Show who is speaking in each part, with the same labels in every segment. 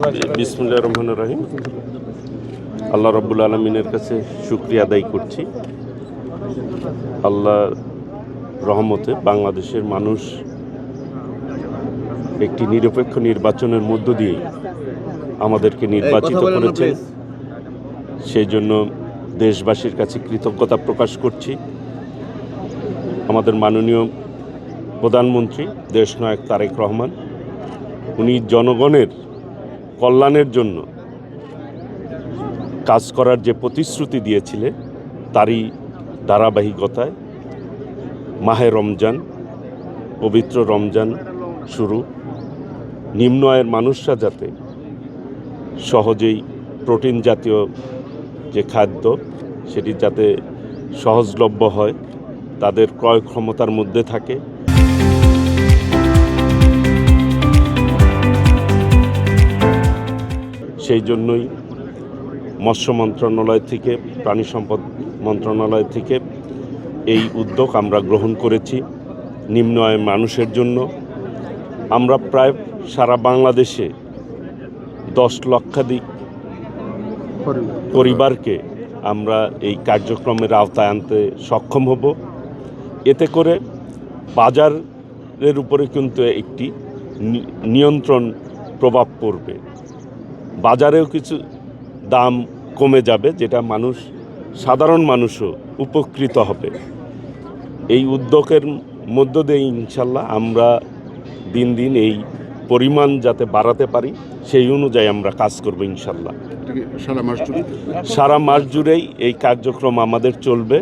Speaker 1: বিসমিল্লাহির রহমানির রহিম। আল্লাহ রাব্বুল আলামিনের কাছে শুকরিয়া আদায় করছি। আল্লাহ রহমতে বাংলাদেশের মানুষ একটি নিরপেক্ষ নির্বাচনের মধ্য দিয়ে আমাদেরকে নির্বাচিত করেছেন। সেই জন্য দেশবাসীর কাছে কৃতজ্ঞতা প্রকাশ করছি। আমাদের মাননীয় প্রধানমন্ত্রী দেশনায়ক তারেক রহমান, উনি জনগণের কল্যাণের জন্য কাজ করার যে প্রতিশ্রুতি দিয়েছিলেন তারই ধারাবাহিকতায় মাহে রমজান, পবিত্র রমজান শুরু। নিম্ন আয়ের মানুষরা যাতে সহজেই প্রোটিন জাতীয় যে খাদ্য সেটি যাতে সহজলভ্য হয়, তাদের ক্রয় ক্ষমতার মধ্যে থাকে, সেই জন্যই মৎস্য মন্ত্রণালয় থেকে, প্রাণী সম্পদ মন্ত্রণালয় থেকে এই উদ্যোগ আমরা গ্রহণ করেছি নিম্ন আয়ের মানুষের জন্য। আমরা প্রায় সারা বাংলাদেশে 10 লক্ষাধিক পরিবারকে আমরা এই কার্যক্রমের আওতায় আনতে সক্ষম হব। এতে করে বাজারের উপরে কিন্তু একটি নিয়ন্ত্রণ প্রভাব পড়বে, বাজারেও কিছু দাম কমে যাবে, যেটা সাধারণ মানুষও উপকৃত হবে। এই উদ্যোগের মধ্য দিয়ে ইনশাল্লাহ আমরা দিন দিন এই পরিমাণ যাতে বাড়াতে পারি সেই অনুযায়ী আমরা কাজ করব ইনশাল্লাহ। সারা মাস জুড়েই এই কার্যক্রম আমাদের চলবে।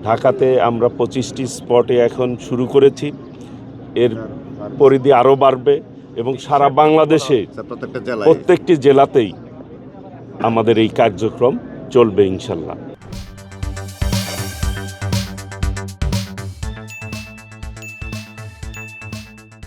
Speaker 1: ঢাকাতে আমরা 25টি স্পটে এখন শুরু করেছি, এর পরিধি আরও বাড়বে এবং সারা বাংলাদেশে প্রত্যেকটি জেলাতেই আমাদের এই কার্যক্রম চলবে ইনশাল্লাহ।